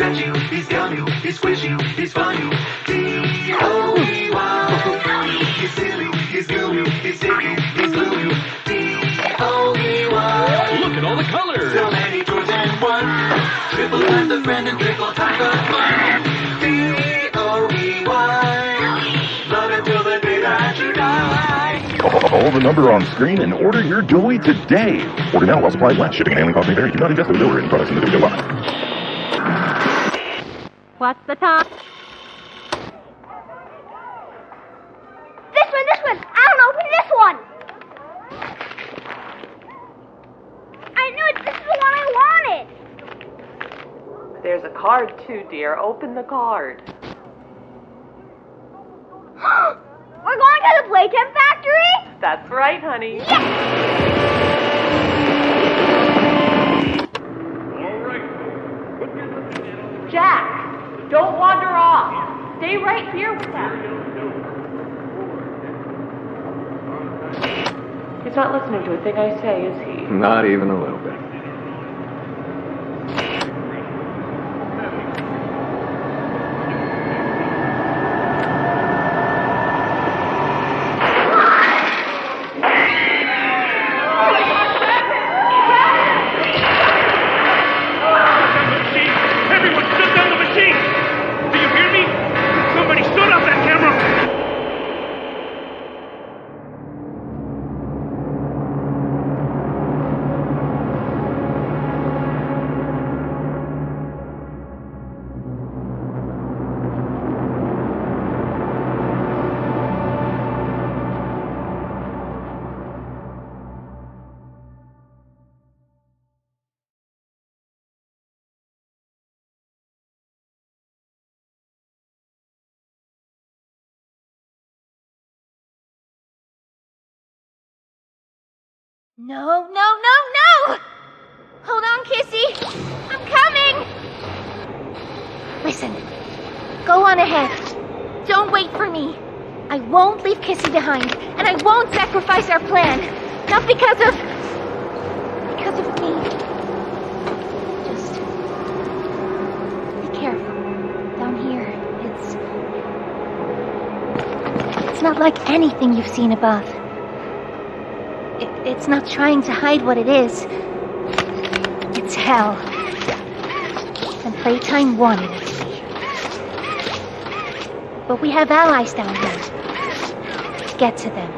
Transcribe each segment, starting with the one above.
stretch you, he's gum you, he squish you, he's fun you. D-O-E-Y. He's silly, he's glue you, he's sticky, he's glue you. D-O-E-Y. Look at all the colors. So many toys and one. Triple times a friend and triple times a fun. D-O-E-Y. Love it till the day that you die. Call the number on screen and order your Dewey today. Order now while supplies last. Shipping and handling costs may vary. Do not invest in or any products in the Dewey box. What's the time? This one! I'll open this one! I knew it! This is the one I wanted! There's a card too, dear. Open the card. We're going to the Playtime Factory? That's right, honey. Yes! Jack, don't wander off. Stay right here with them. He's not listening to a thing I say, is he? Not even a little bit. No! Hold on, Kissy. I'm coming! Listen. Go on ahead. Don't wait for me. I won't leave Kissy behind, and I won't sacrifice our plan. Not because of me. Just be careful. Down here, it's not like anything you've seen above. It's not trying to hide what it is. It's hell. And Playtime wanted it to be. But we have allies down here. Let's get to them.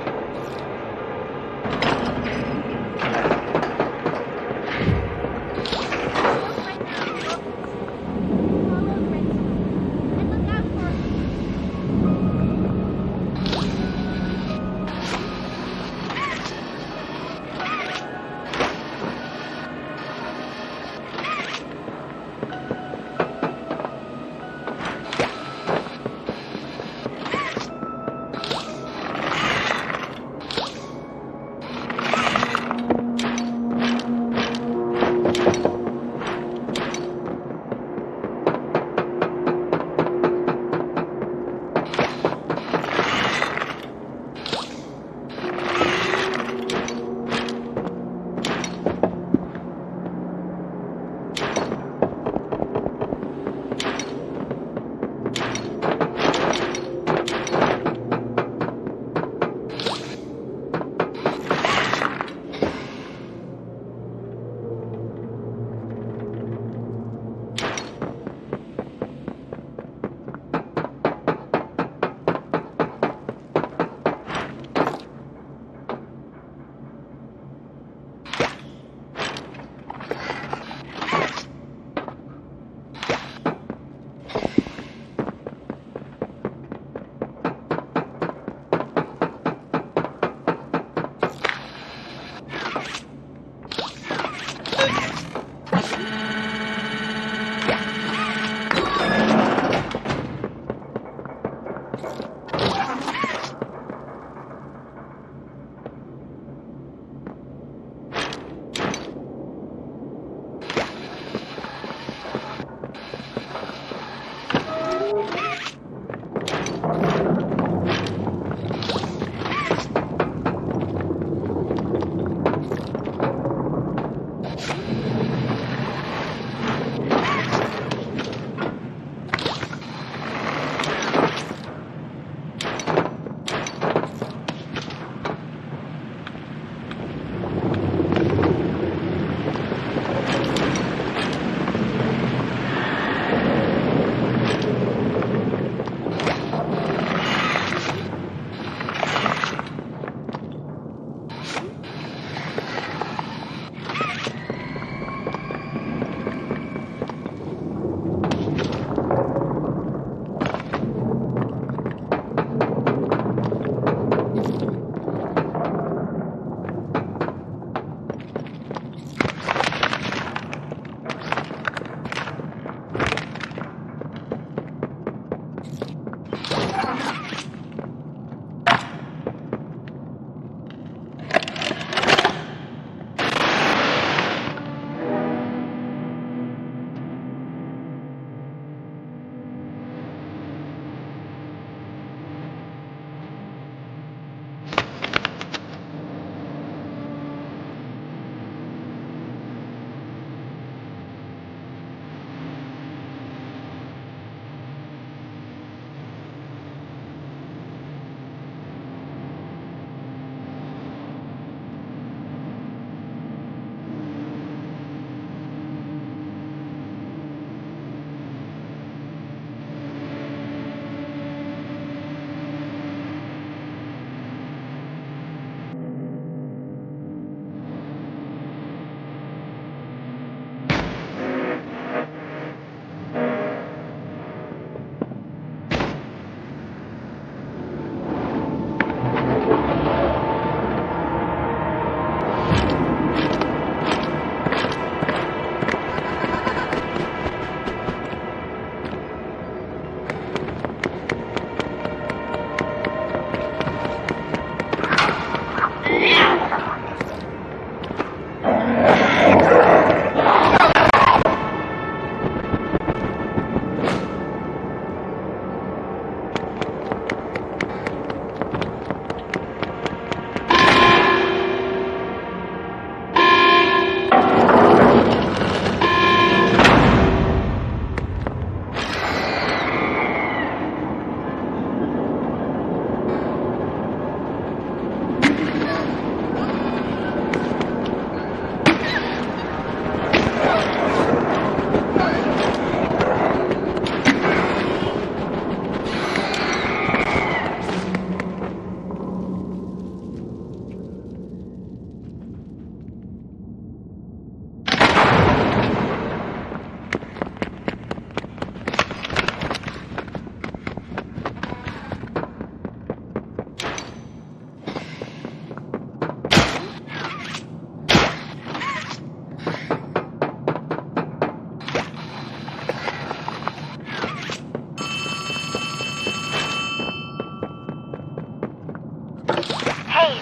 Hey,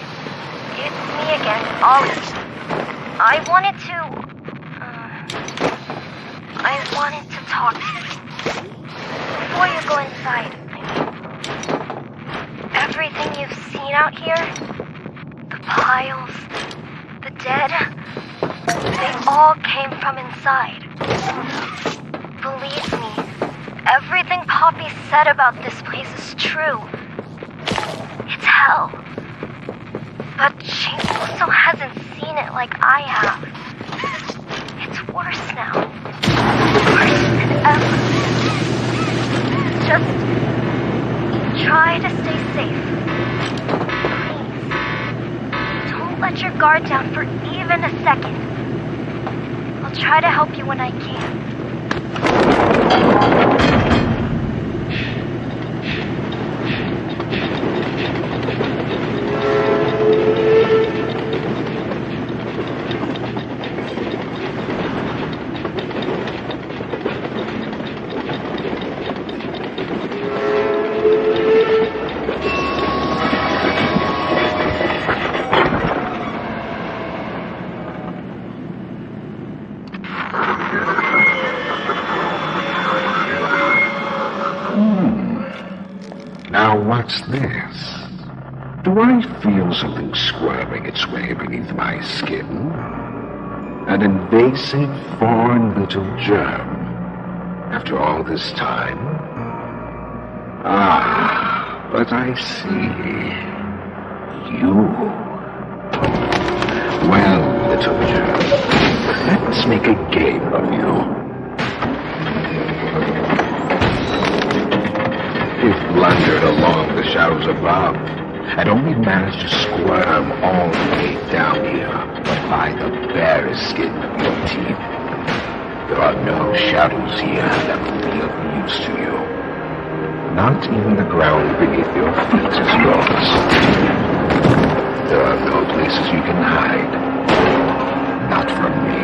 it's me again, Ollie. I wanted to talk to you. Before you go inside, everything you've seen out here, the piles, the dead, they all came from inside. Believe me, everything Poppy said about this place is true. It's hell. But she also hasn't seen it like I have. It's worse now. Worse than ever. Just try to stay safe. Please. Don't let your guard down for even a second. I'll try to help you when I can. Now what's this? Do I feel something squirming its way beneath my skin? An invasive foreign little germ. After all this time? Ah, but I see. You. Well, little germ, let's make a game of you. We've blundered along the shadows above, and only managed to squirm all the way down here by the barest skin of your teeth. There are no shadows here that will be of use to you. Not even the ground beneath your feet is yours. There are no places you can hide. Not from me.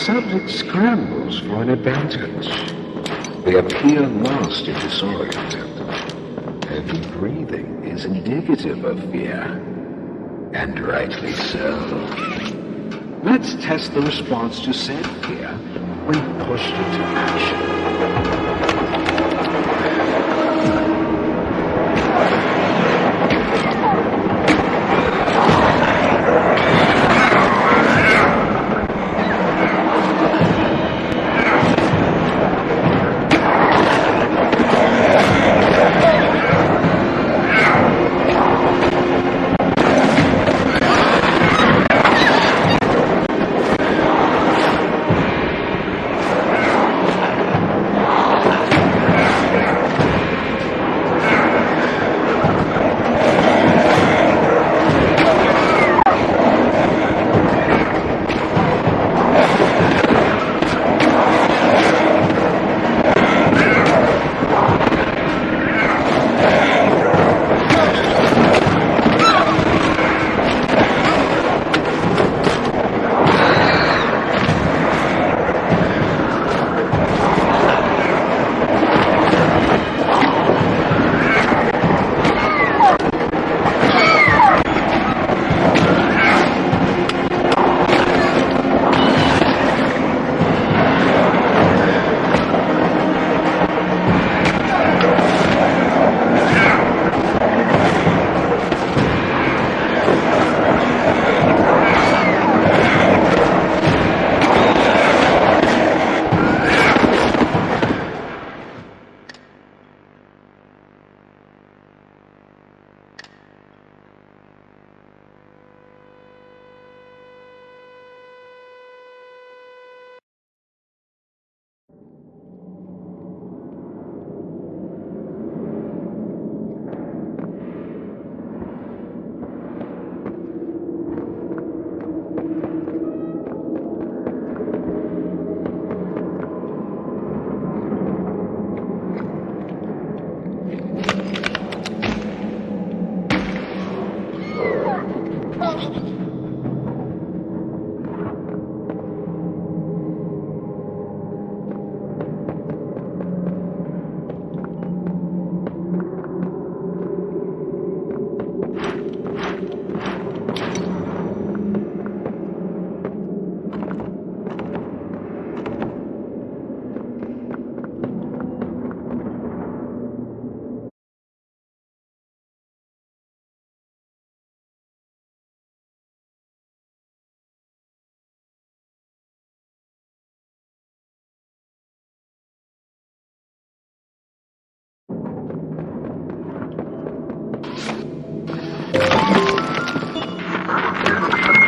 subject scrambles for an advantage. They appear lost and disoriented. Heavy breathing is indicative of fear. And rightly so. Let's test the response to said fear when pushed into action.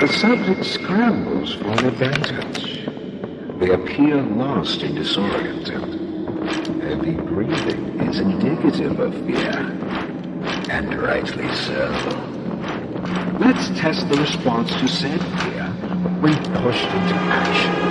The subject scrambles for an advantage. They appear lost and disoriented. Heavy breathing is indicative of fear, and rightly so. Let's test the response to said fear when pushed into action.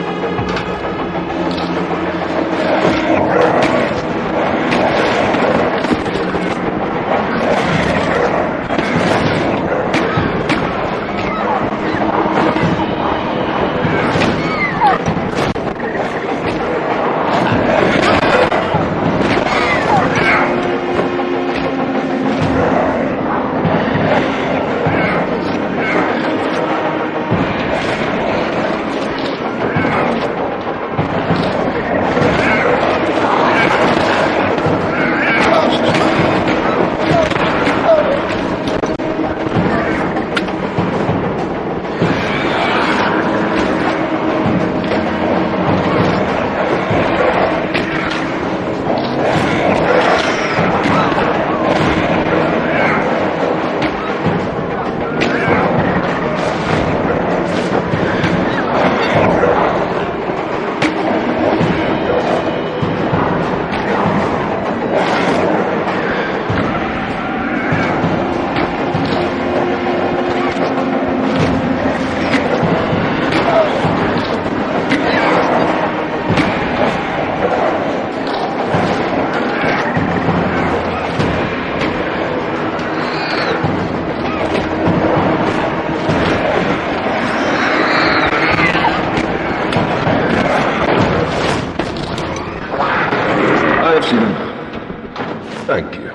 Thank you.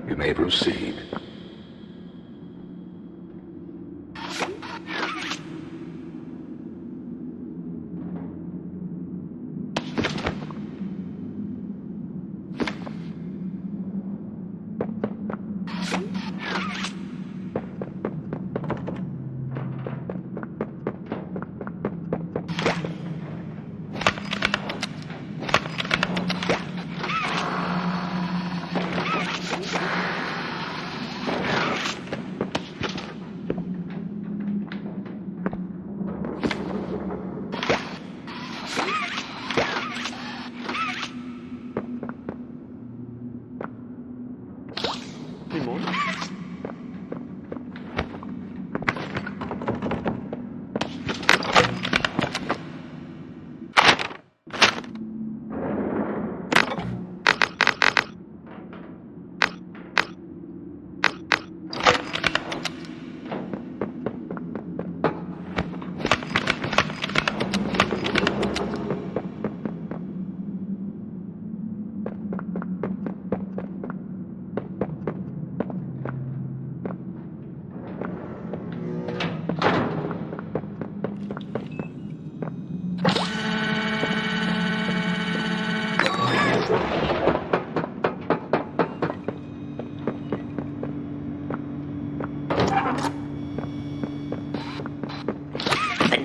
You may proceed.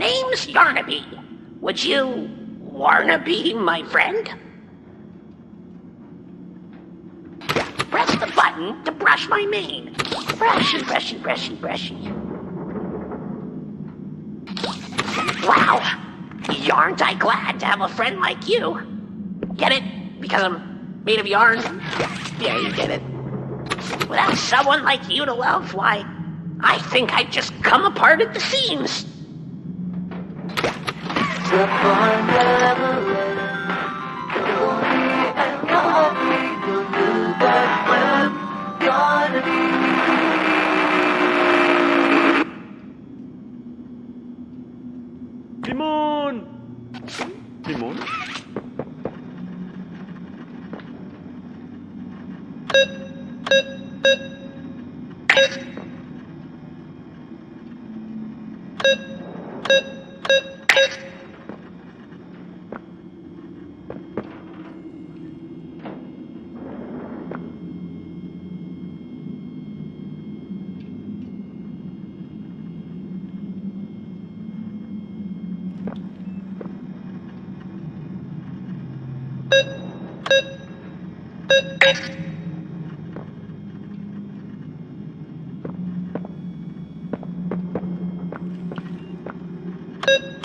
name's Yarnaby. Would you wanna be my friend? Press the button to brush my mane. Brushy, brushy, brushy, brushy. Wow, yarn't I glad to have a friend like you. Get it? Because I'm made of yarn? Yeah, you get it. Without someone like you to love, why, I think I'd just come apart at the seams. Timon! Timon?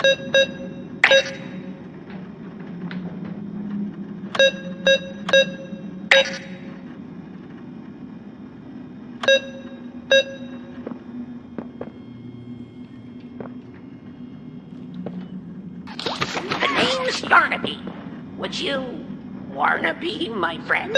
The name's Yarnaby. Would you wanna be my friend?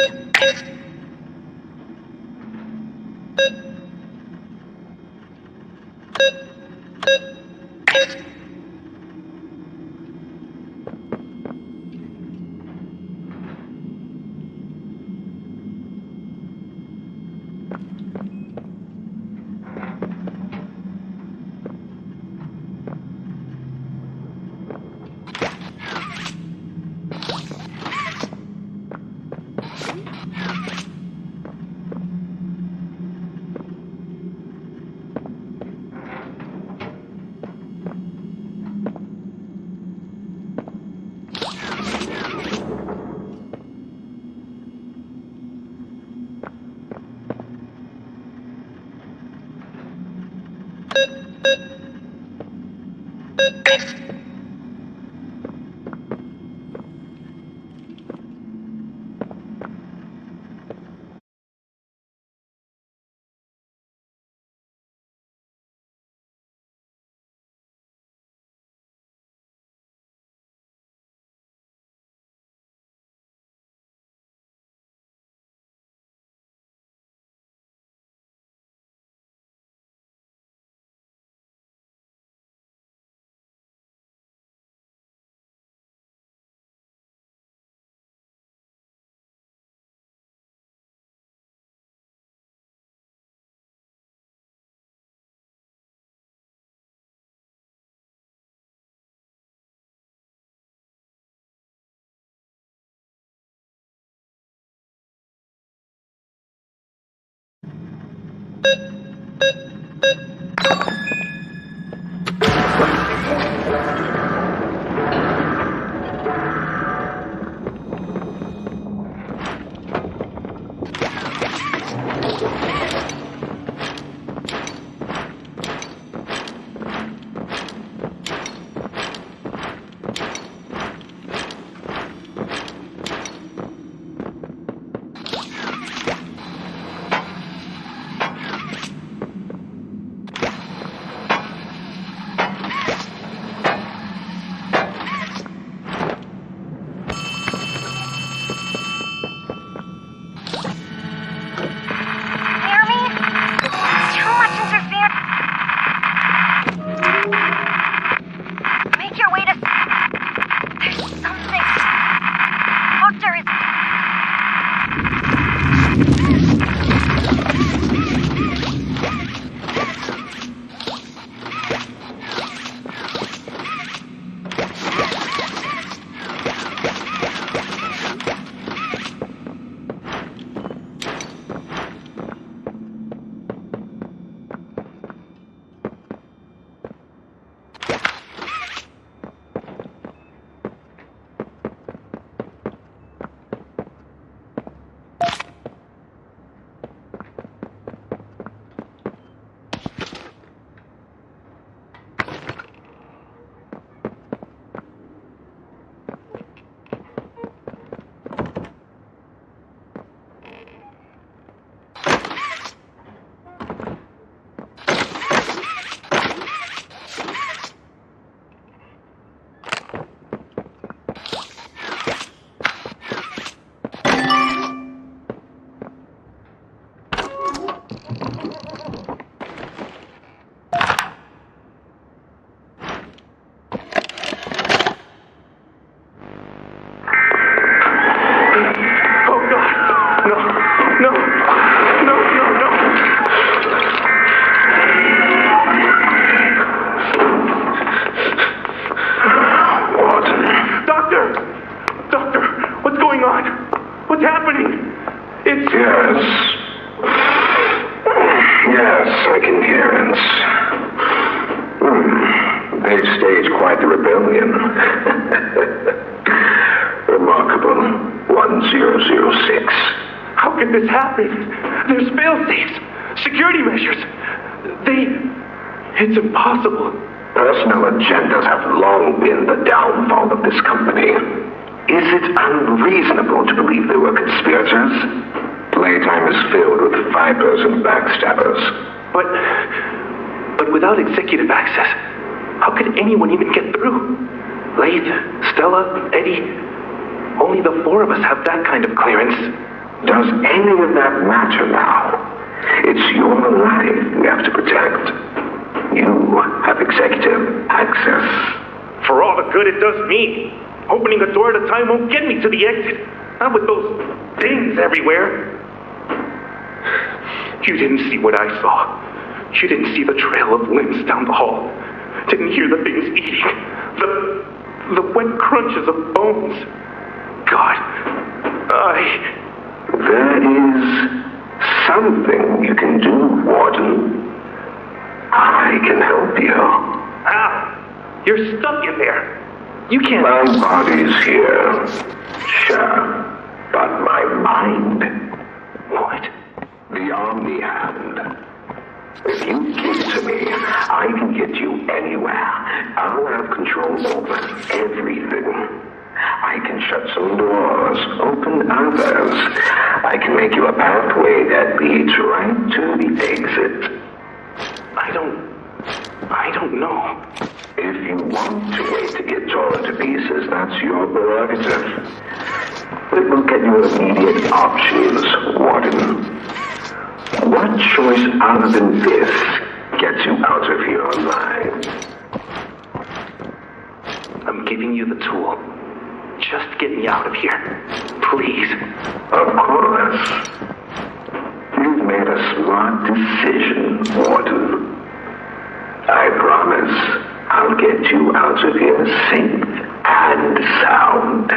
Staged quite the rebellion. Remarkable. 1006. How could this happen? There's fail-safes, security measures. It's impossible. Personal agendas have long been the downfall of this company. Is it unreasonable to believe they were conspirators? Playtime is filled with vipers and backstabbers. But without executive access, how could anyone even get through? Laith, Stella, Eddie, only the four of us have that kind of clearance. Does any of that matter now? It's your life we have to protect. You have executive access. For all the good it does me, opening a door at a time won't get me to the exit. Not with those things everywhere. You didn't see what I saw. You didn't see the trail of limbs down the hall. Didn't hear the things eating. The wet crunches of bones. God, There is something you can do, Warden. I can help you. How? You're stuck in there. You can't... My body's here. Sure. But my mind... What? The Omni Hand. If you give it to me, I can get you anywhere. I'll have control over everything. I can shut some doors, open others. I can make you a pathway that leads right to the exit. I don't know. If you want to wait to get torn to pieces, that's your prerogative. It will get you immediate options, Warden. What choice other than this gets you out of here alive? I'm giving you the tool. Just get me out of here. Please. Of course. You've made a smart decision, Warden. I promise I'll get you out of here safe and sound.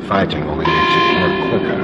Fighting only makes it more quicker.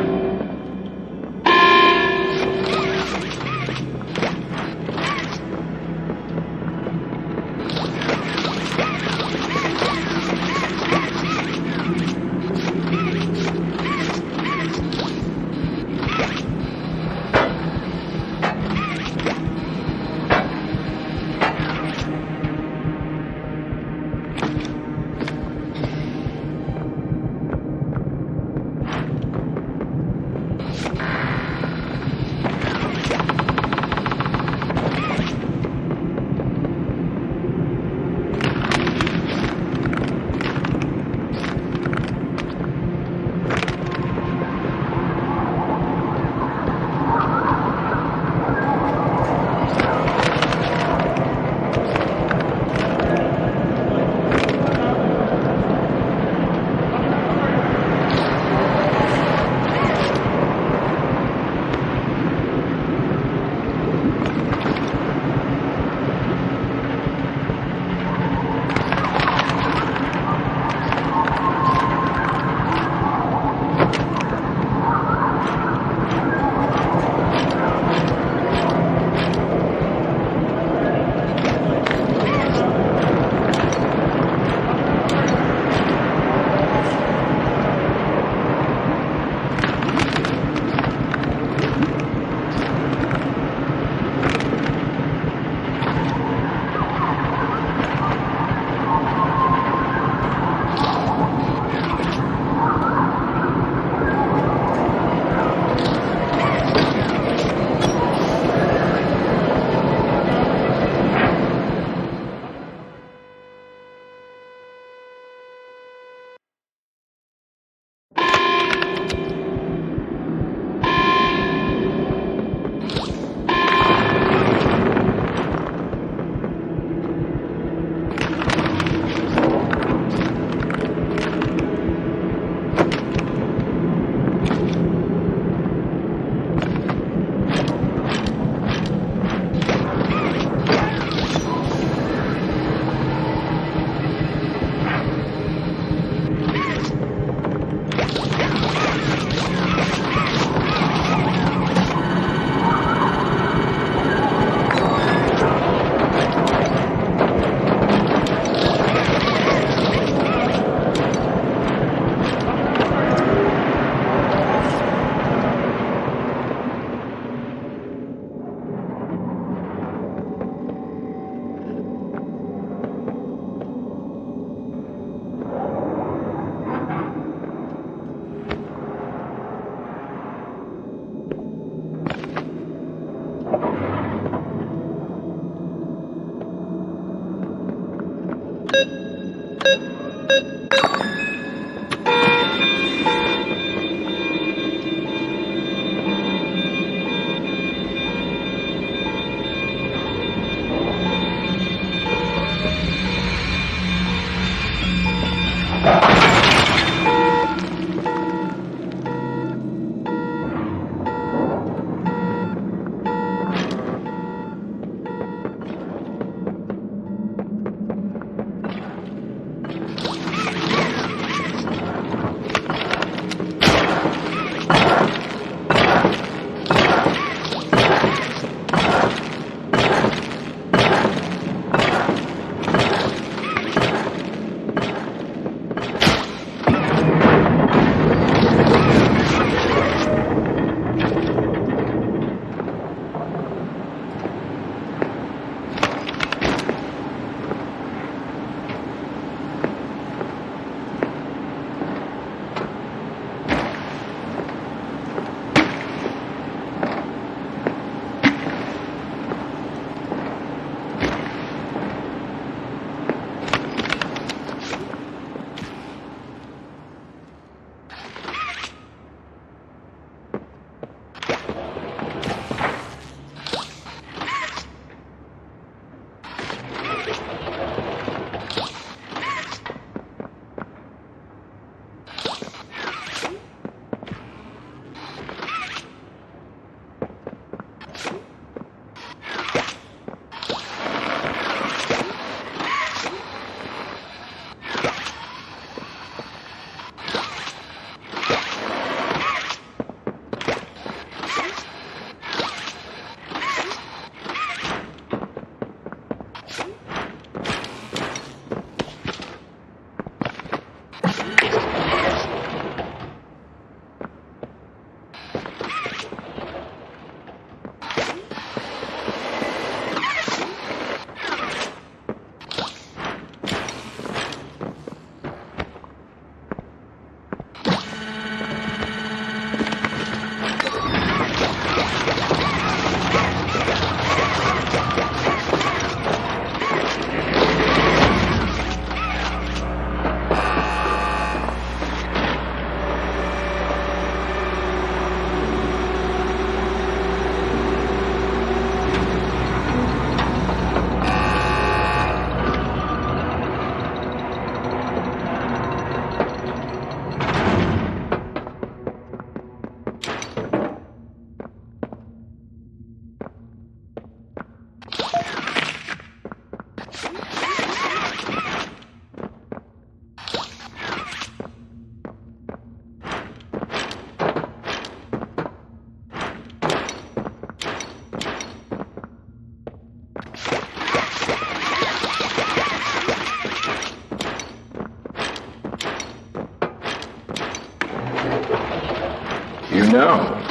No.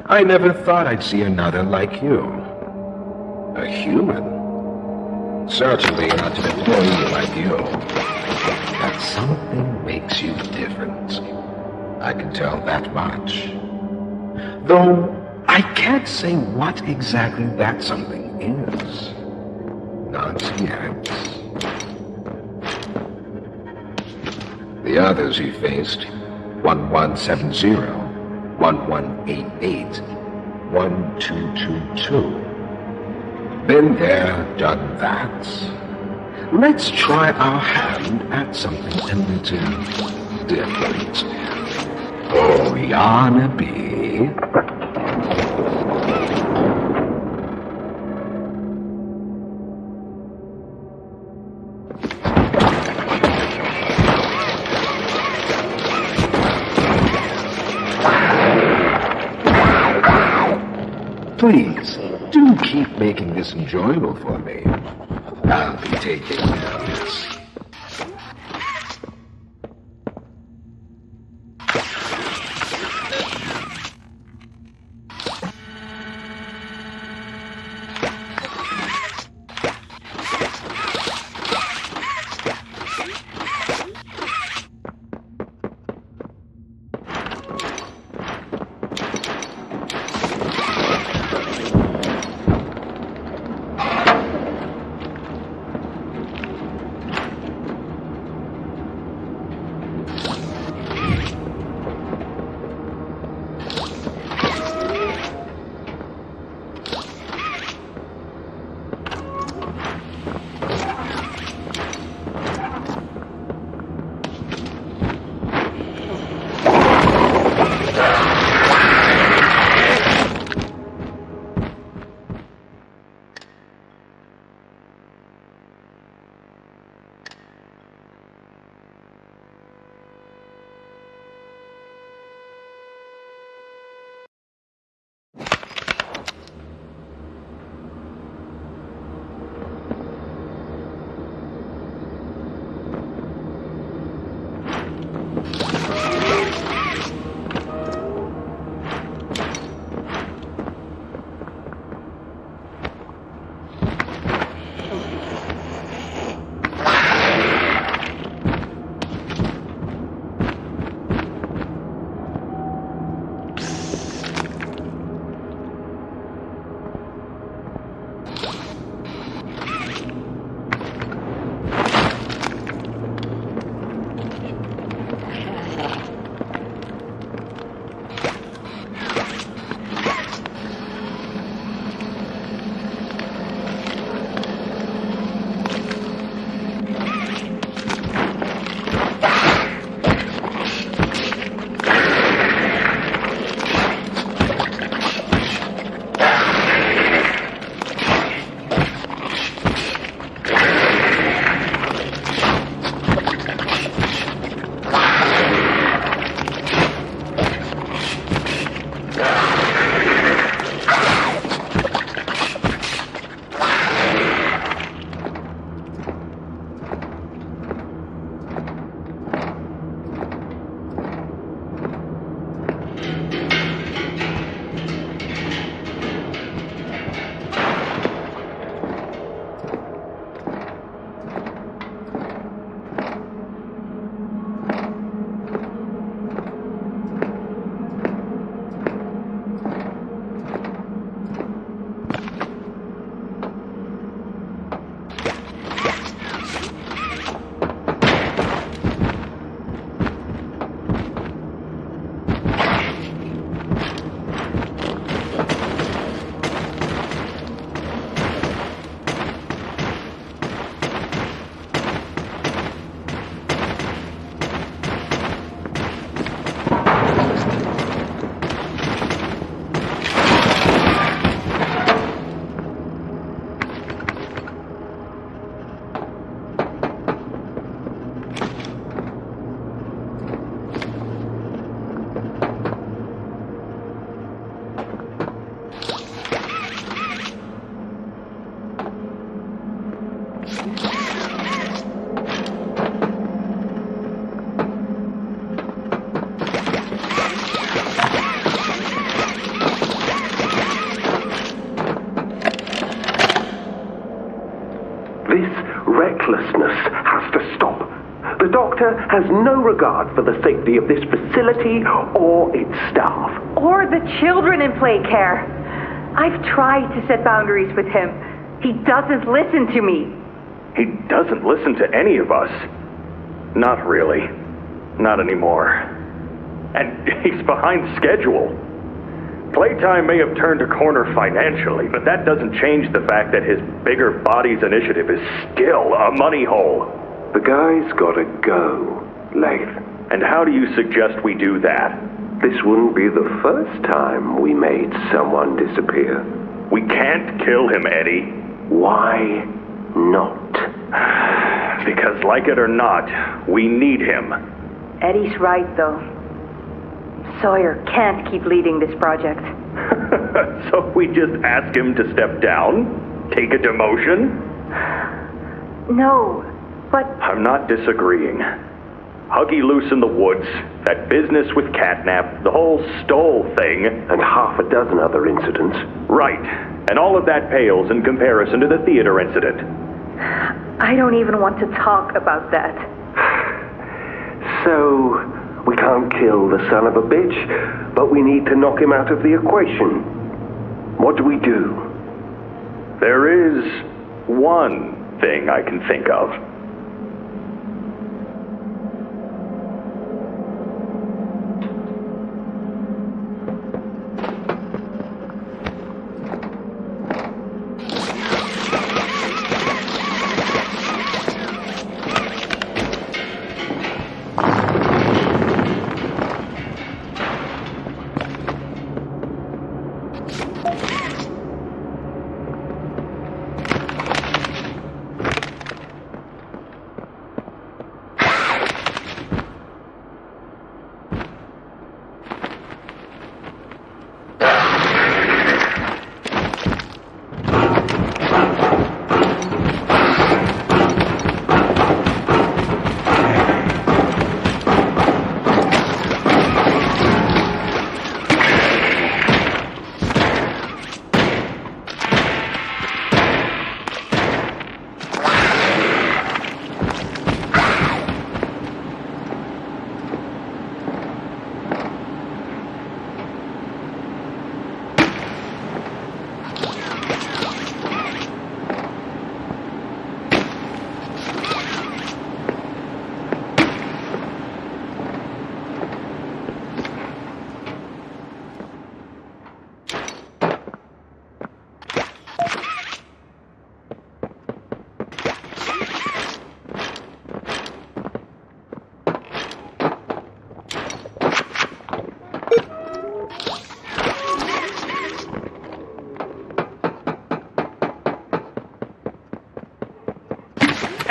I never thought I'd see another like you. A human. Certainly not an employee like you. But something makes you different. I can tell that much. Though I can't say what exactly that something is. Not yet. The others he faced, 1170, 1188, 1222. Been there, done that. Let's try our hand at something a little different. Oh, Yarnaby. Please, do keep making this enjoyable for me. I'll be taking care of this. This recklessness has to stop. The doctor has no regard for the safety of this facility or its staff. Or the children in play care. I've tried to set boundaries with him. He doesn't listen to me. He doesn't listen to any of us. Not really. Not anymore. And he's behind schedule. Playtime may have turned a corner financially, but that doesn't change the fact that his bigger bodies initiative is still a money hole. The guy's gotta go, Lath. And how do you suggest we do that? This wouldn't be the first time we made someone disappear. We can't kill him, Eddie. Why not? Because like it or not, we need him. Eddie's right, though. Sawyer can't keep leading this project. So we just ask him to step down? Take a demotion? No, but... I'm not disagreeing. Huggy Loose in the Woods, that business with Catnap, the whole Stoll thing... And half a dozen other incidents. Right. And all of that pales in comparison to the theater incident. I don't even want to talk about that. So... we can't kill the son of a bitch, but we need to knock him out of the equation. What do we do? There is one thing I can think of.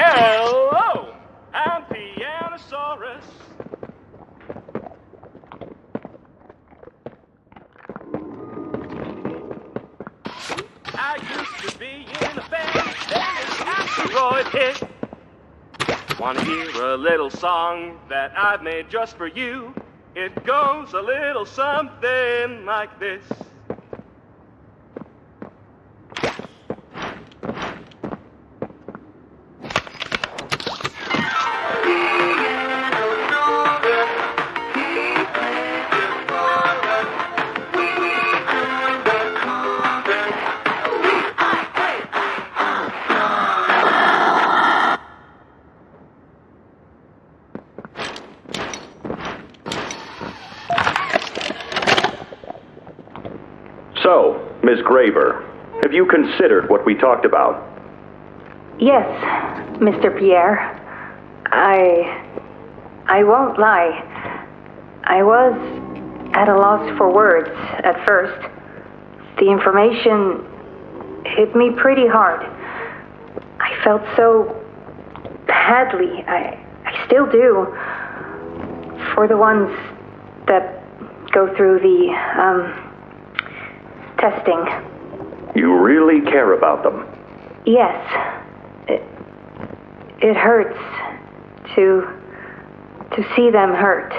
Hello! I'm Pianosaurus. I used to be in a band, then an asteroid hit. Wanna hear a little song that I've made just for you? It goes a little something like this. So, Ms. Graver, have you considered what we talked about? Yes, Mr. Pierre. I won't lie. I was at a loss for words at first. The information hit me pretty hard. I felt so badly. I still do. For the ones that go through the, testing. You really care about them? Yes. It hurts to see them hurt.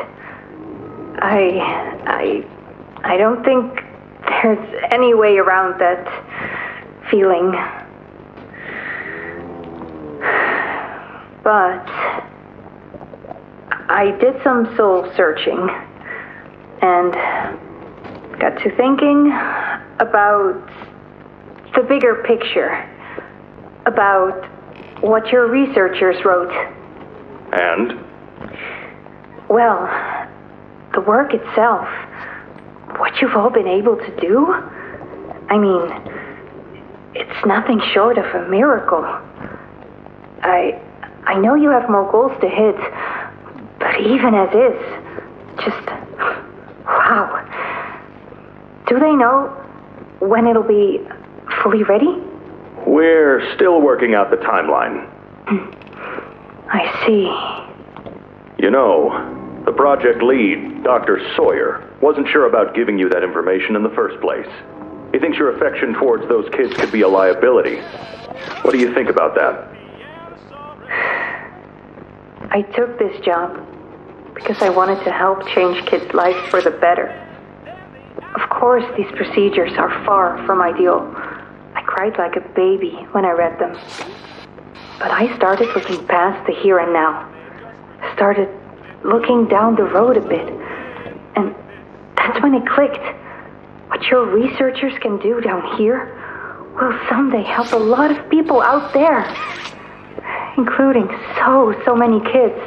I don't think there's any way around that feeling. But I did some soul searching and got to thinking about the bigger picture, about what your researchers wrote. And? Well, the work itself, what you've all been able to do, I mean, it's nothing short of a miracle. I know you have more goals to hit, but even as is, just, wow. Do they know when it'll be fully ready? We're still working out the timeline. I see. You know, the project lead, Dr. Sawyer, wasn't sure about giving you that information in the first place. He thinks your affection towards those kids could be a liability. What do you think about that? I took this job because I wanted to help change kids' lives for the better. Of course, these procedures are far from ideal. I cried like a baby when I read them. But I started looking past the here and now. Started looking down the road a bit. And that's when it clicked. What your researchers can do down here will someday help a lot of people out there. Including so many kids.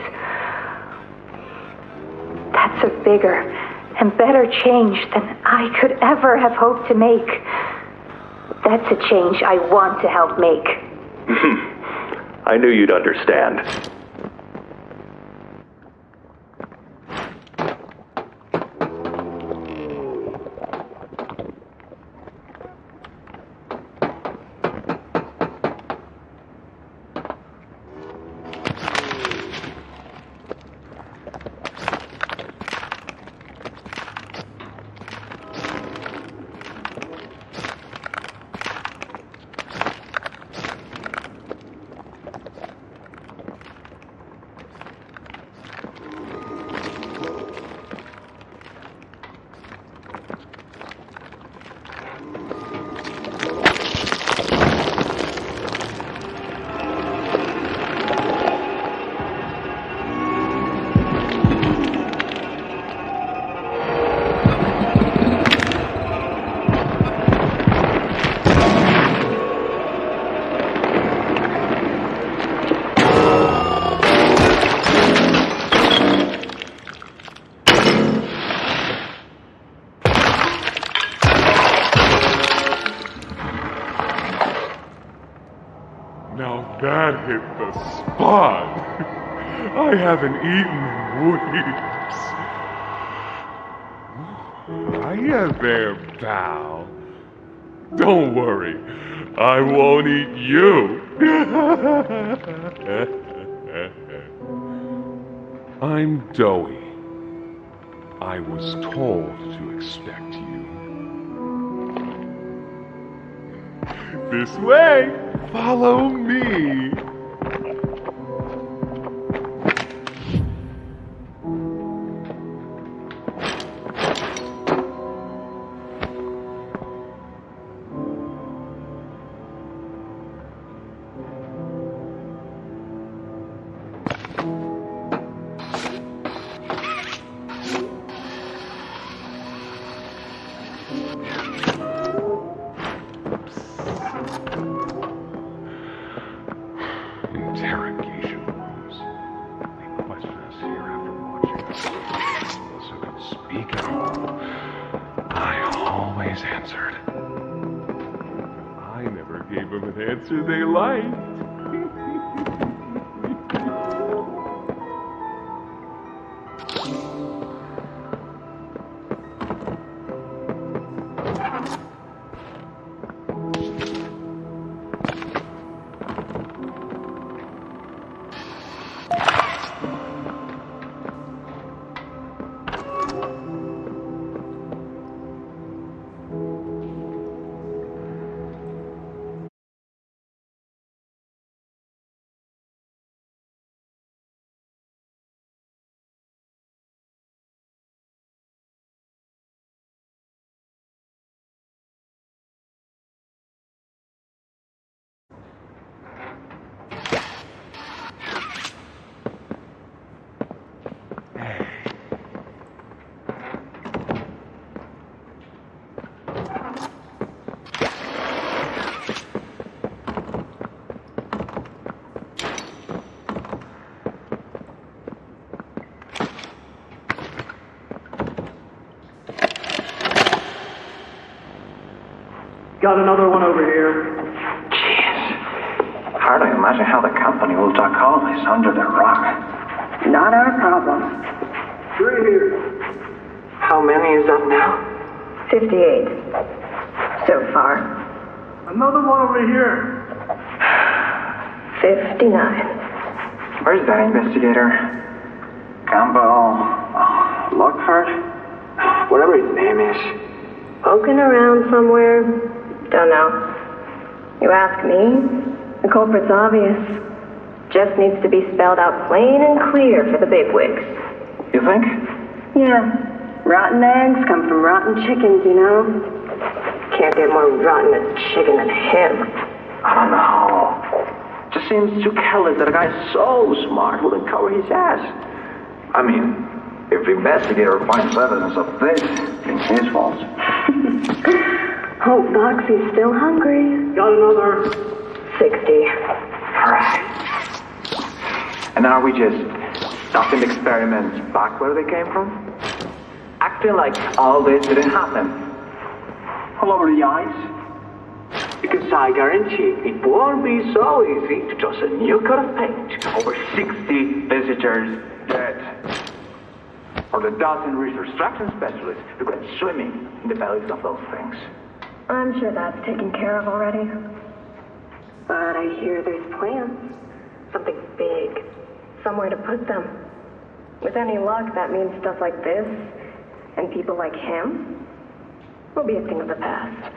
That's a bigger and better change than I could ever have hoped to make. That's a change I want to help make. I knew you'd understand. Now that hit the spot. I haven't eaten in weeks. Hiya there, pal. Don't worry, I won't eat you. I'm Doughy. I was told to expect you. This way! Follow me! Interrogation rooms. They question us here after watching us. Those who could speak at all. I always answered. I never gave them an answer they liked. Got another one over here. Jeez. Hardly imagine how the company will duck all this under the rock. Not our problem. 3 here. How many is that now? 58. So far. Another one over here. 59. Where's that investigator? Campbell... Lockford? Whatever his name is. Poking around somewhere? Don't know. You ask me? The culprit's obvious. Just needs to be spelled out plain and clear for the bigwigs. You think? Yeah. Rotten eggs come from rotten chickens, you know? Can't get more rotten a chicken than him. I don't know. Just seems too careless that a guy so smart wouldn't cover his ass. I mean, if the investigator finds evidence of this, it's his fault. Hope Foxy's still hungry. Got another. 60. Alright. And now we just stuck the experiments back where they came from? Acting like all this didn't happen. All over the ice? Because I guarantee it won't be so easy to toss a new coat of paint over 60 visitors dead. Or the dozen resource extraction specialists who went swimming in the bellies of those things. I'm sure that's taken care of already. But I hear there's plans. Something big. Somewhere to put them. With any luck, that means stuff like this, and people like him, will be a thing of the past.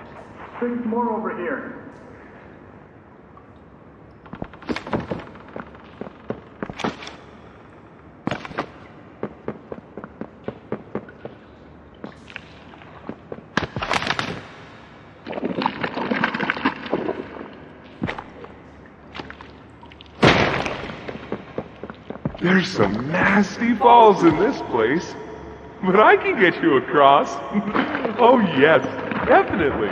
6 more over here. There's some nasty falls in this place. But I can get you across. Oh yes, definitely.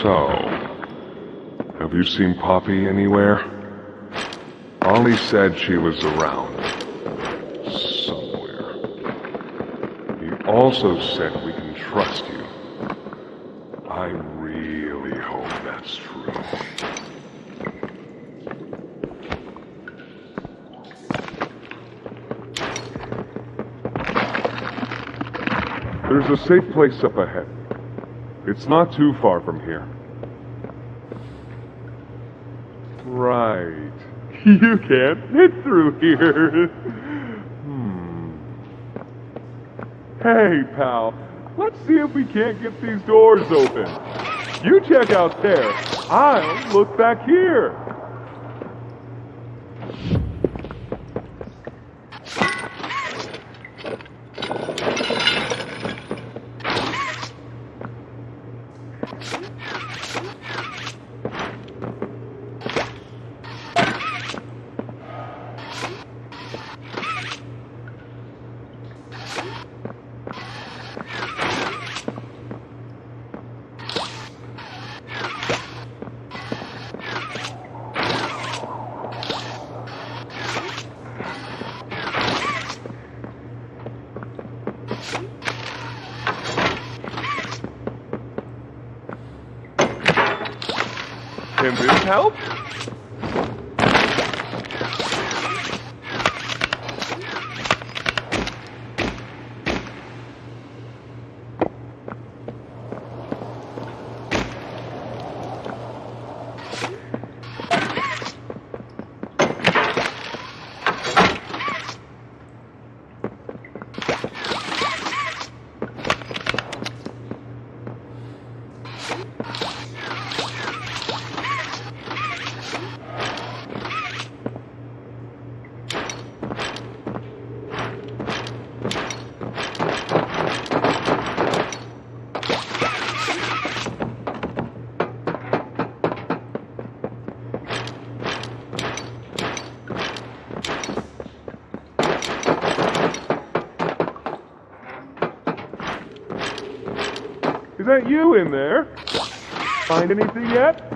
So, have you seen Poppy anywhere? Ollie said she was around. Somewhere. He also said we can trust you. I really hope that's true. There's a safe place up ahead. It's not too far from here. Right. You can't fit through here. Hey, pal. Let's see if we can't get these doors open. You check out there. I'll look back here. Can this help? Is that you in there? Find anything yet?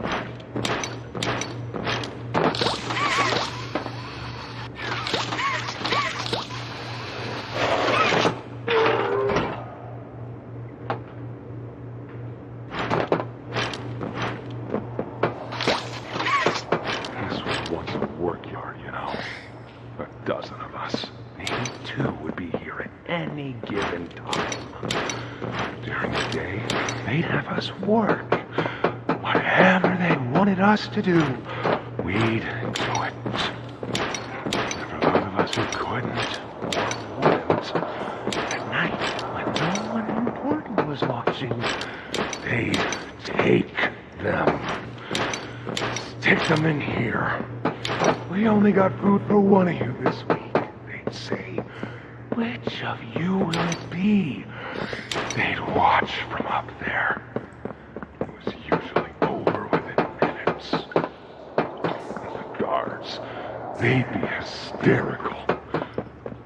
This was once a work yard, you know. A dozen of us. Maybe two would be here at any given time. During the day, they'd have us work. Whatever they wanted us to do, we'd do it. And for those of us who couldn't or wouldn't, at night, when no one important was watching, they'd take them. Stick them in here. We only got food for one of you this week. They'd say, which of you will it be? They'd watch from up there. It was usually over within minutes. And the guards, they'd be hysterical.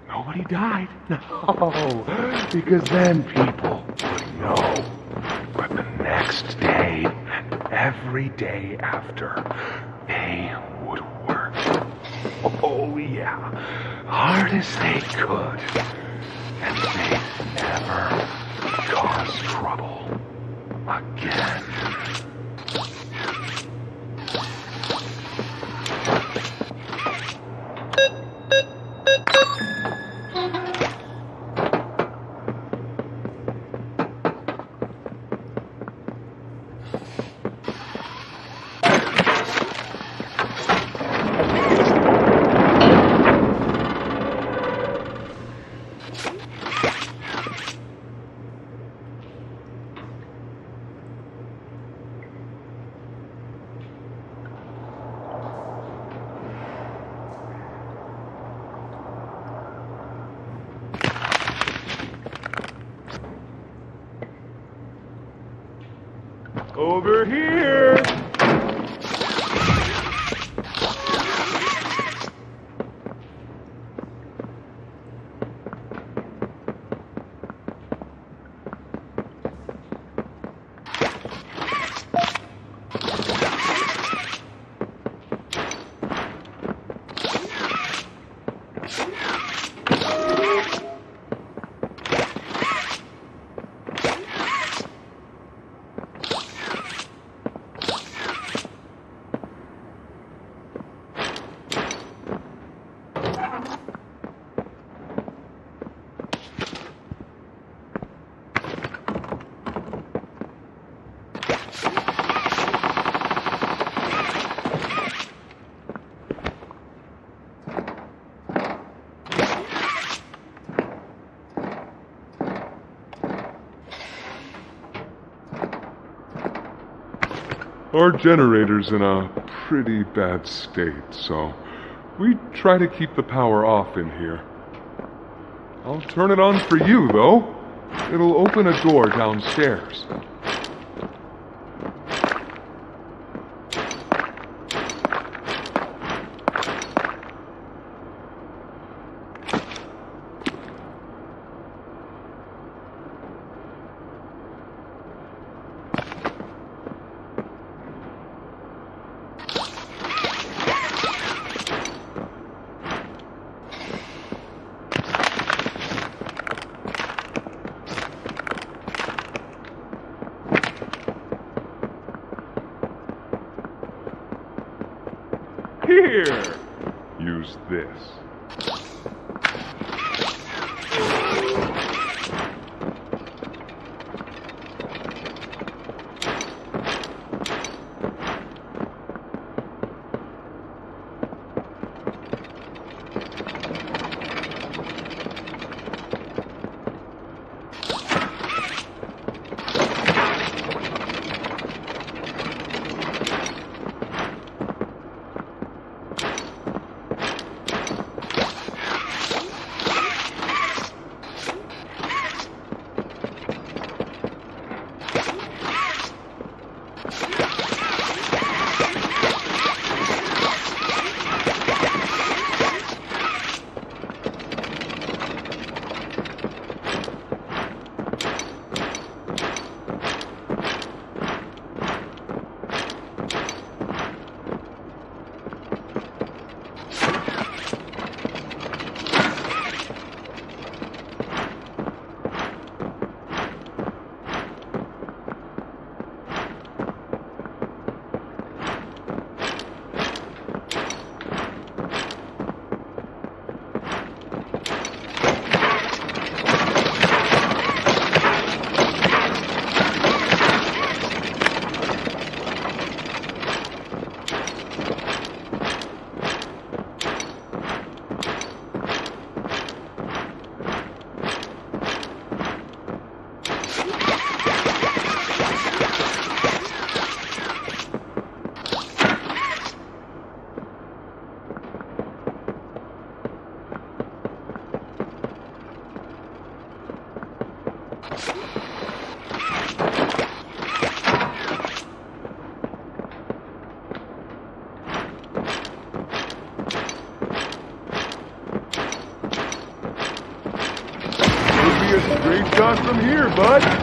Nobody died. No, because then people would know. But the next day and every day after, they would work. Oh yeah, hard as they could. And they'd never cause trouble again. Over here! Our generator's in a pretty bad state, so we try to keep the power off in here. I'll turn it on for you, though. It'll open a door downstairs. Here! Use this. bud.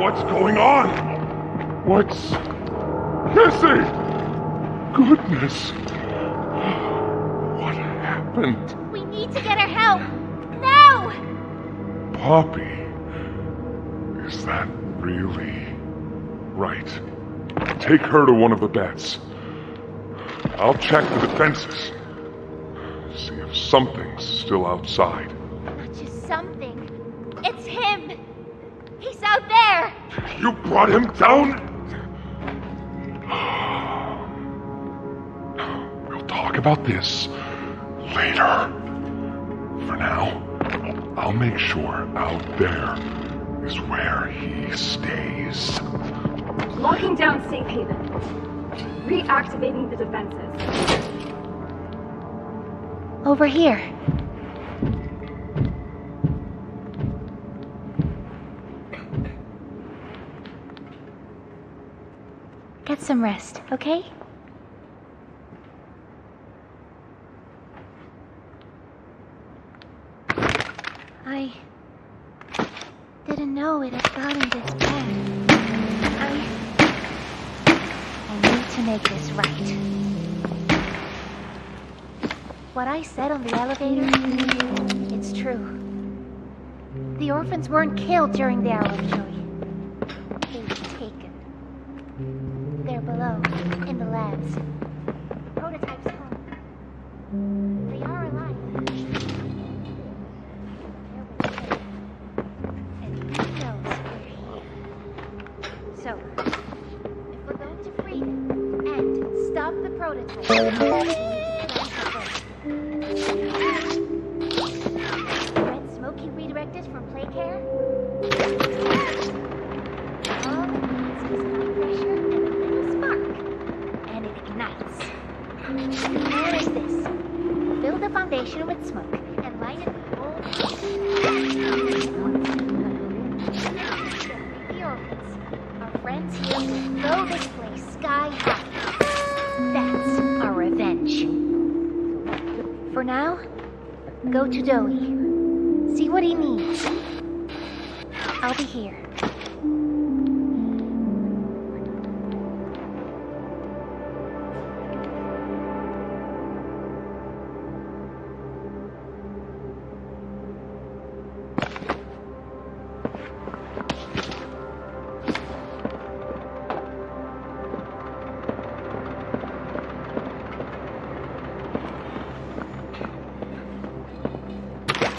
What's going on? What's... Missy! Goodness. What happened? We need to get her help. Poppy. Is that really right? Take her to one of the beds. I'll check the defenses. See if something's still outside. Not just something. It's him! He's out there! You brought him down? We'll talk about this later. For now, I'll make sure out there is where he stays. Locking down safe haven. Reactivating the defenses. Over here. Get some rest, okay? I didn't know it had gotten this bad. I need to make this right. What I said on the elevator, it's true. The orphans weren't killed during the hour of joy. They were taken. They're below, in the labs. Prototypes home. They are alive. And who knows we're here. So, if we're going to free them and stop the prototype, we need to plan for Red Smoky redirected from play care? All it needs is high pressure and a little spark. And it ignites. The plan is this. Fill the foundation with smoke and line it with old the orphans. Our friends here will blow this place sky high. That's our revenge. For now, go to Dowie. See what he needs. I'll be here.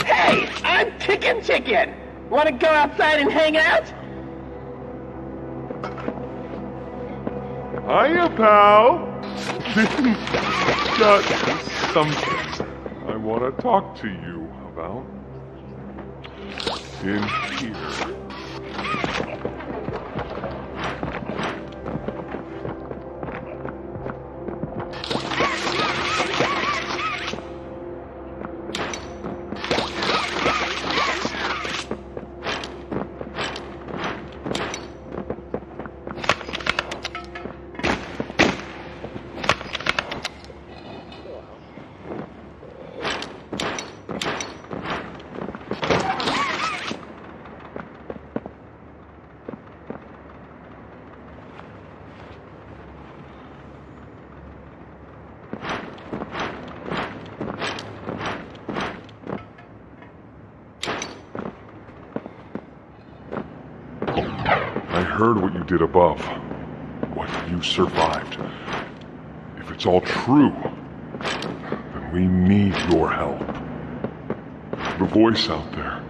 Hey, I'm Chicken. Want to go outside and hang out? Hiya, pal. Got something I want to talk to you about. In here. I heard what you did above. What you survived. If it's all true, then we need your help. The voice out there,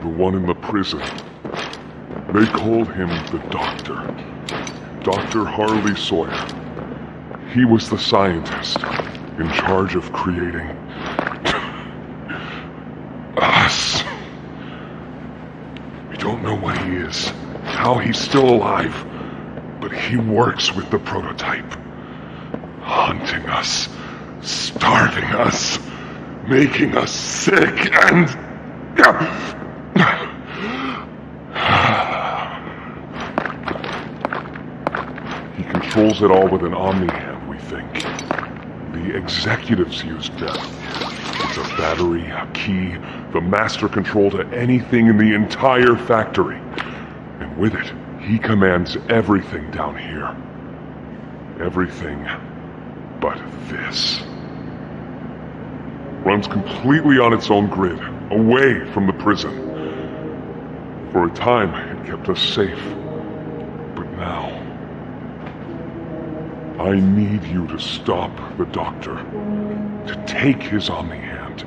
the one in the prison, they called him the Doctor. Dr. Harley Sawyer. He was the scientist in charge of creating us. We don't know what he is, how he's still alive, but he works with the prototype. Hunting us, starving us, making us sick, and... He controls it all with an omni-hand, we think. The executives use death. It's a battery, a key, the master control to anything in the entire factory. And with it, he commands everything down here. Everything but this. Runs completely on its own grid, away from the prison. For a time, it kept us safe. But now, I need you to stop the Doctor. To take his Omni-Hand.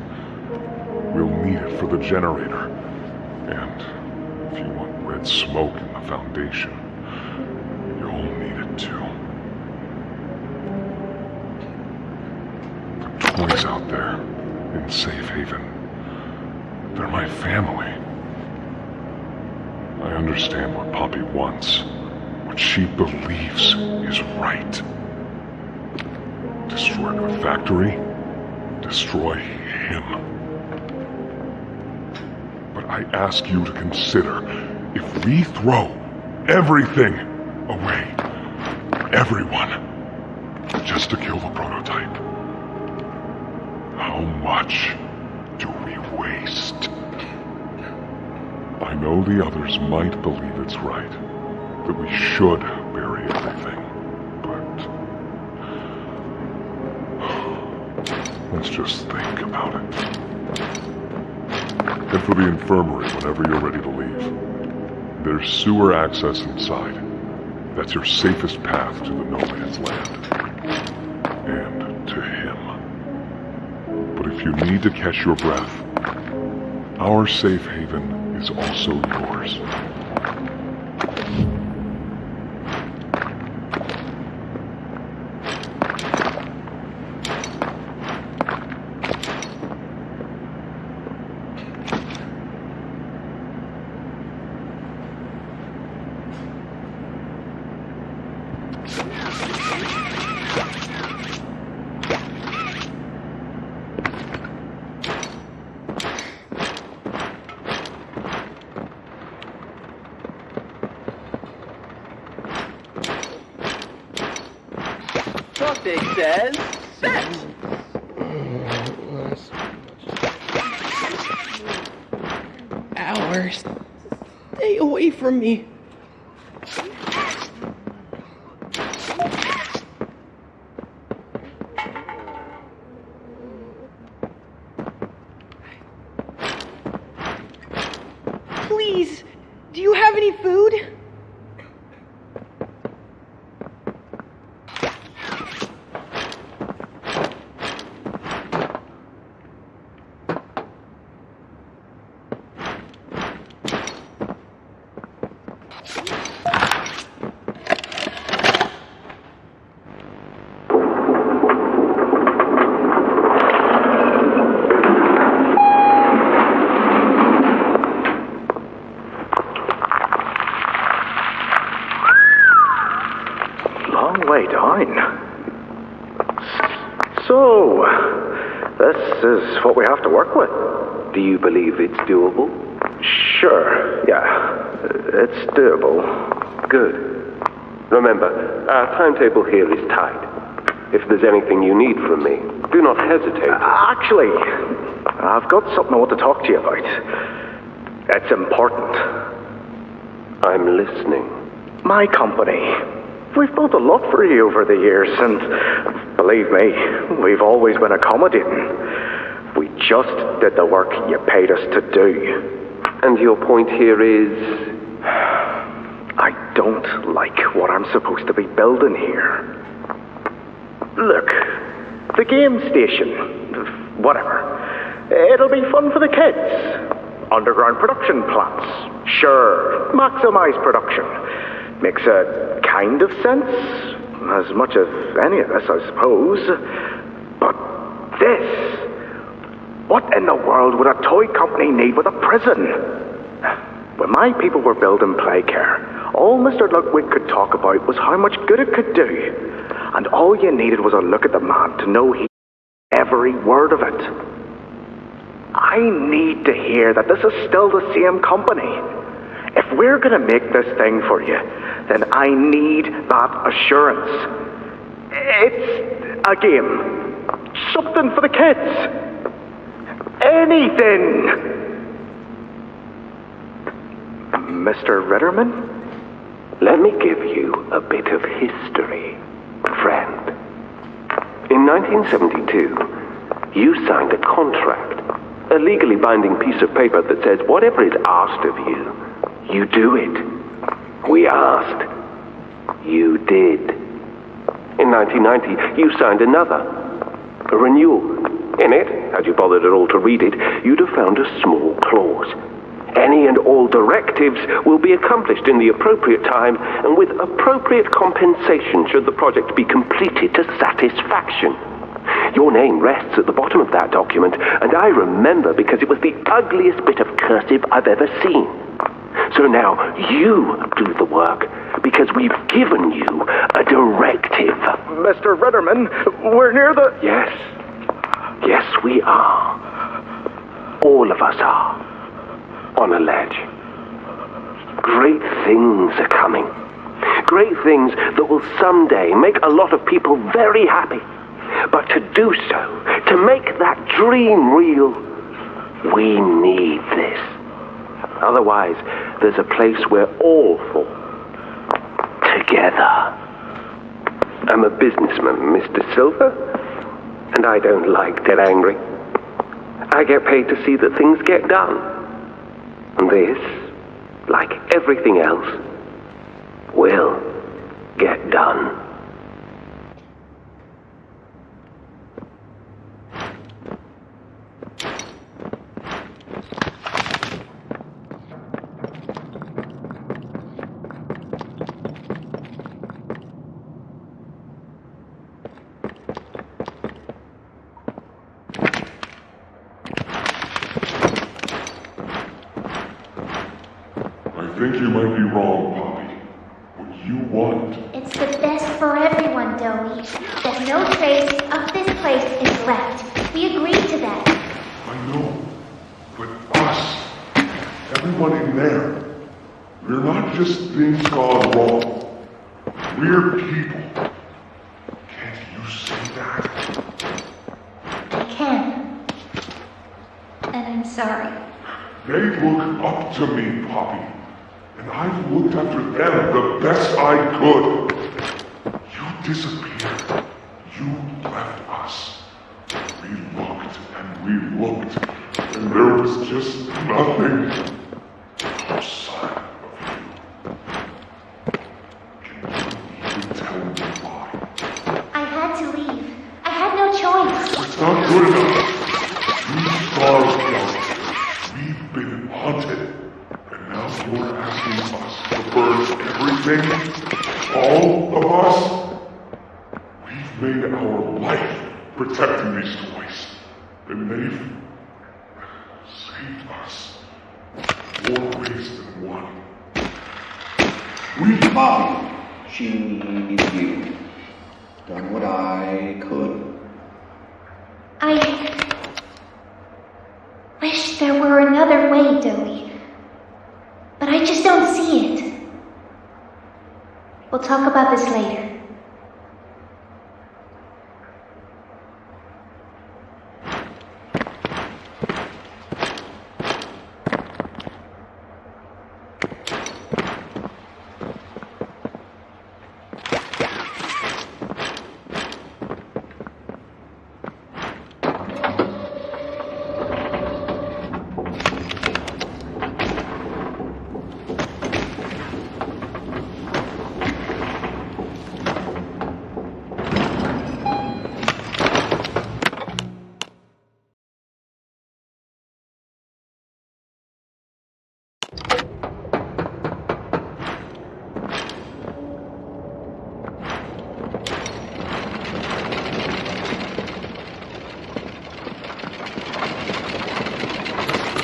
We'll need it for the generator. And if you want red smoke in the Foundation, you'll need it too. The toys out there, in Safe Haven, they're my family. I understand what Poppy wants, what she believes is right. Destroy the factory, destroy him. But I ask you to consider, if we throw everything away, everyone, just to kill the prototype, how much do we waste? I know the others might believe it's right, that we should bury everything, but let's just think about it. Head for the infirmary whenever you're ready to leave. There's sewer access inside. That's your safest path to the No Man's Land. And to him. But if you need to catch your breath, our safe haven is also yours. Big says set. Hours. Stay away from me. Please, do you have any food? Way down. So, this is what we have to work with. Do you believe it's doable? Sure, yeah. It's doable. Good. Remember, our timetable here is tight. If there's anything you need from me, do not hesitate. Actually, I've got something I want to talk to you about. It's important. I'm listening. My company. We've built a lot for you over the years, and believe me, we've always been accommodating. We just did the work you paid us to do. And your point here is? I don't like what I'm supposed to be building here. Look, the game station, whatever. It'll be fun for the kids. Underground production plants. Sure, maximize production. Makes a kind of sense, as much as any of this, I suppose. But this, what in the world would a toy company need with a prison? When my people were building Playcare, all Mr. Ludwig could talk about was how much good it could do. And all you needed was a look at the man to know he every word of it. I need to hear that this is still the same company. If we're going to make this thing for you, then I need that assurance. It's a game. Something for the kids. Anything. Mr. Ritterman? Let me give you a bit of history, friend. In 1972, you signed a contract, a legally binding piece of paper that says whatever is asked of you, you do it. We asked. You did. In 1990, you signed another. A renewal. In it, had you bothered at all to read it, you'd have found a small clause. Any and all directives will be accomplished in the appropriate time and with appropriate compensation should the project be completed to satisfaction. Your name rests at the bottom of that document, and I remember because it was the ugliest bit of cursive I've ever seen. So now you do the work, because we've given you a directive. Mr. Ritterman, we're near the... Yes. Yes, we are. All of us are. On a ledge. Great things are coming. Great things that will someday make a lot of people very happy. But to do so, to make that dream real, we need this. Otherwise, there's a place we're all for. Together. I'm a businessman, Mr. Silver, and I don't like to get angry. I get paid to see that things get done. And this, like everything else, will get done. I think you might be wrong, Poppy. What you want... It's the best for everyone, Dowie. That no trace of this place is left. We agreed to that. I know. But us, everyone in there, we're not just things gone wrong. We're people. Can't you see that? I can. And I'm sorry. They look up to me, Poppy. And I've looked after them the best I could. You disappeared. You left us. We looked and we looked, and there was just nothing outside of you. Can you even tell me why? I had to leave. I had no choice. It's not good enough. You starved us. We've been hunted. And now you're asking us to burn everything? All of us? We've made our life protecting these toys. And they've saved us. More ways than one. We Poppy. She needs you. Done what I could. I wish there were another way, Dowie. But I just don't see it. We'll talk about this later.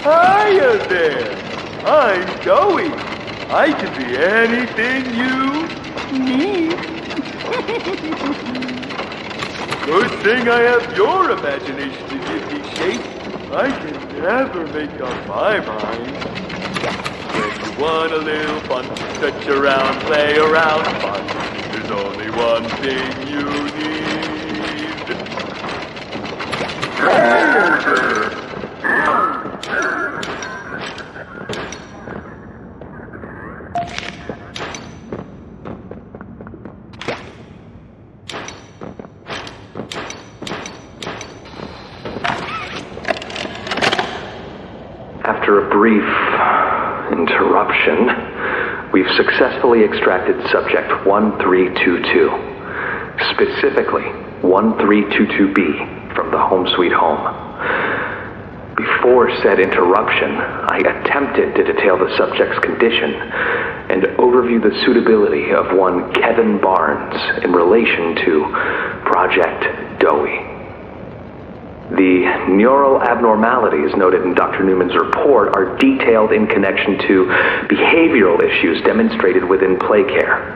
Hiya there! I'm Dowie. I can be anything you need. Good thing I have your imagination to give me shape. I can never make up my mind. When you want a little fun, touch around, play around, fun. There's only one thing you need. Hiya there! After a brief interruption. We've successfully extracted subject 1322, specifically 1322B from the Home Sweet Home. Before said interruption, I attempted to detail the subject's condition and overview the suitability of one Kevin Barnes in relation to Project Dowie. The neural abnormalities noted in Dr. Newman's report are detailed in connection to behavioral issues demonstrated within play care.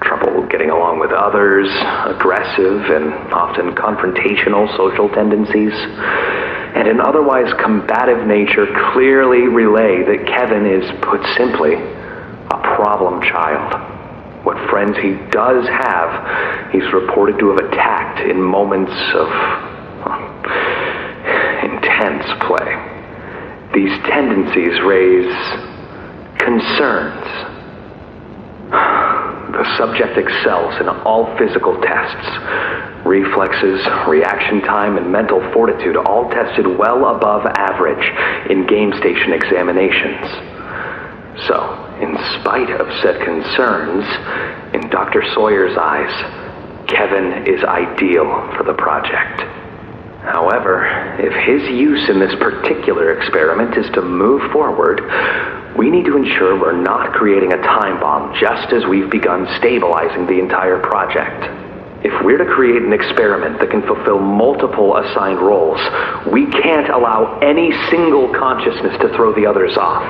Trouble getting along with others, aggressive and often confrontational social tendencies, and an otherwise combative nature clearly relay that Kevin is, put simply, a problem child. What friends he does have, he's reported to have attacked in moments of intense play. These tendencies raise concerns. The subject excels in all physical tests. Reflexes, reaction time, and mental fortitude all tested well above average in game station examinations. So, in spite of said concerns, in Dr. Sawyer's eyes, Kevin is ideal for the project. However, if his use in this particular experiment is to move forward, we need to ensure we're not creating a time bomb just as we've begun stabilizing the entire project. If we're to create an experiment that can fulfill multiple assigned roles, we can't allow any single consciousness to throw the others off.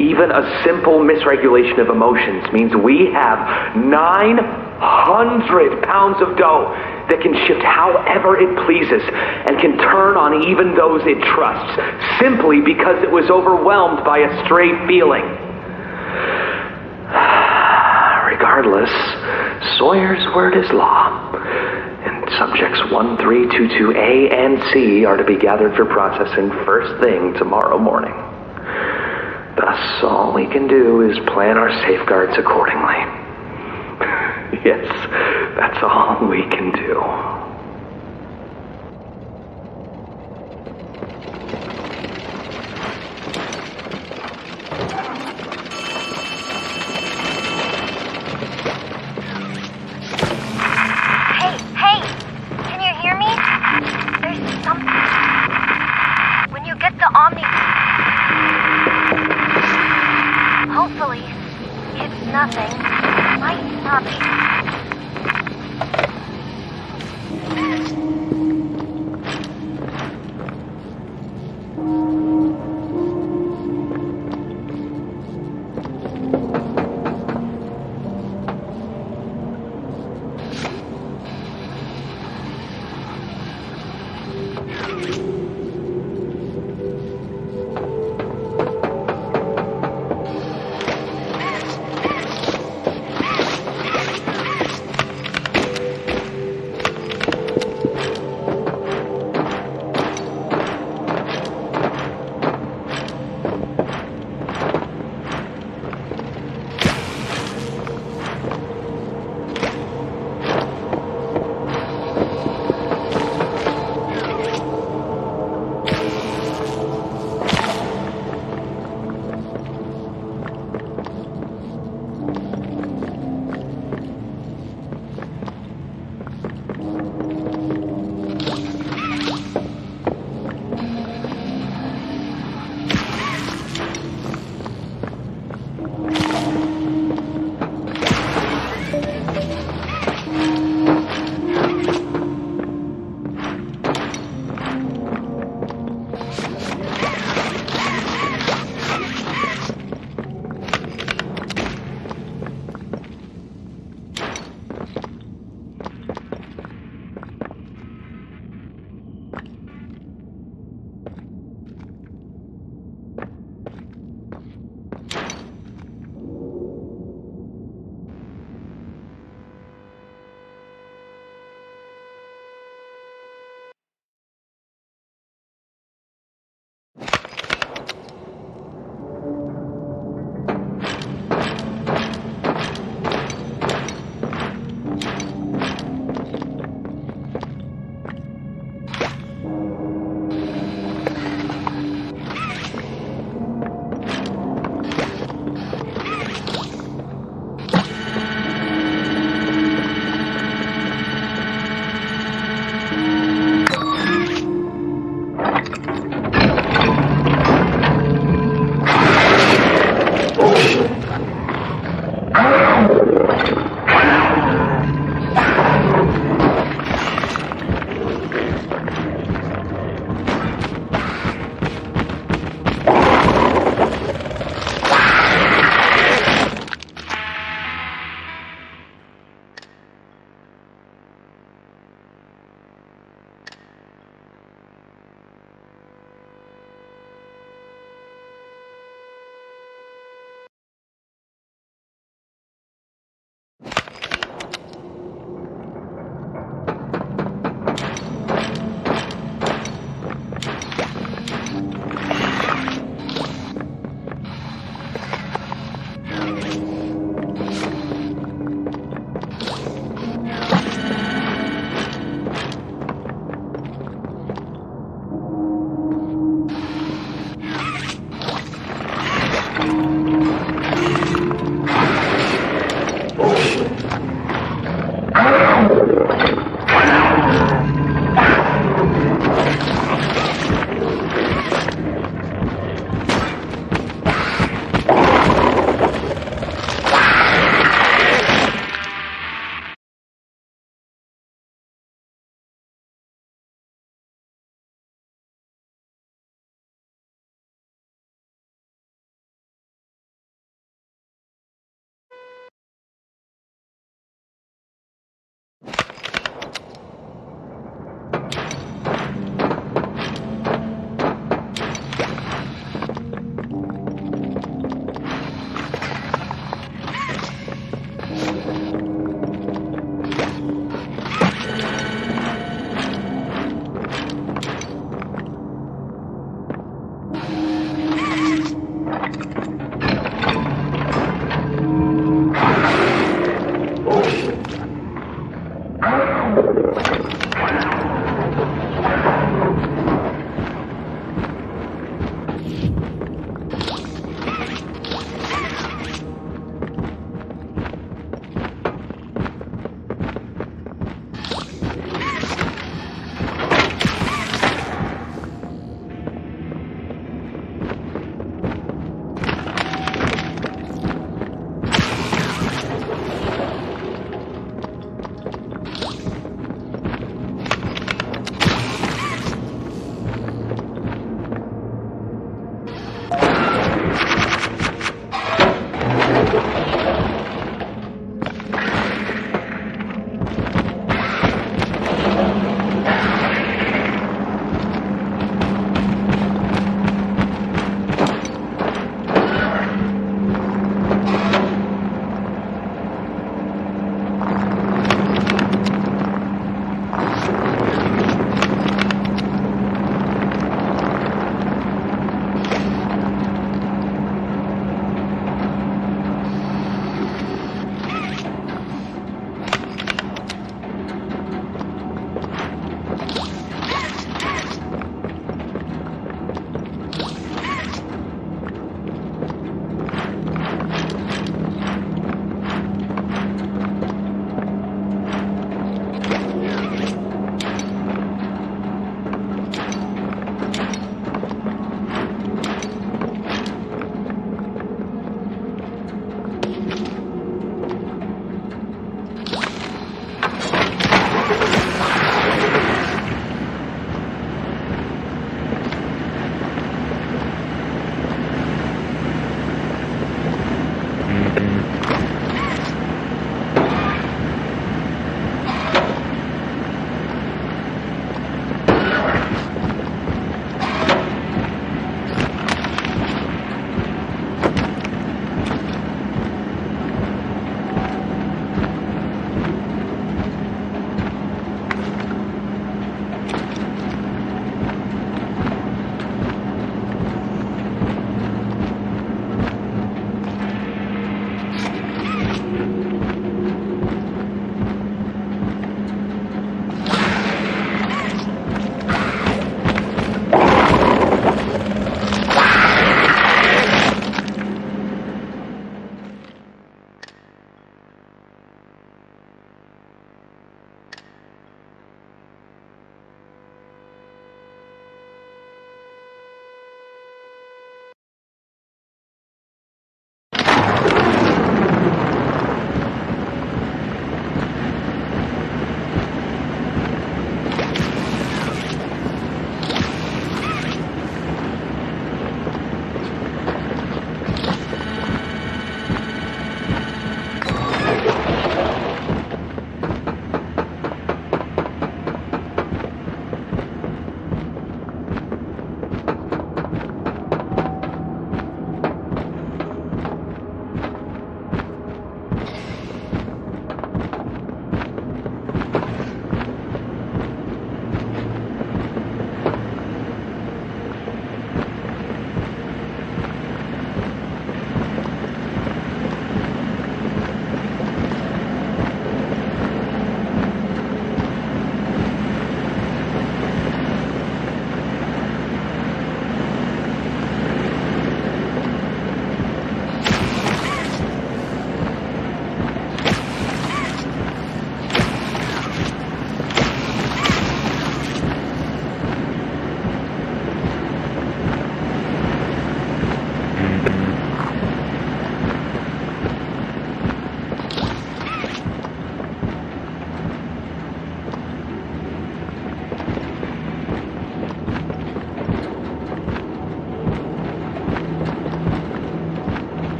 Even a simple misregulation of emotions means we have 900 pounds of dough that can shift however it pleases and can turn on even those it trusts, simply because it was overwhelmed by a stray feeling. Regardless, Sawyer's word is law, and subjects 1322A and C are to be gathered for processing first thing tomorrow morning. Thus, all we can do is plan our safeguards accordingly. Yes, that's all we can do. Hey, can you hear me? There's something. When you get the Omni... Hopefully, it's nothing.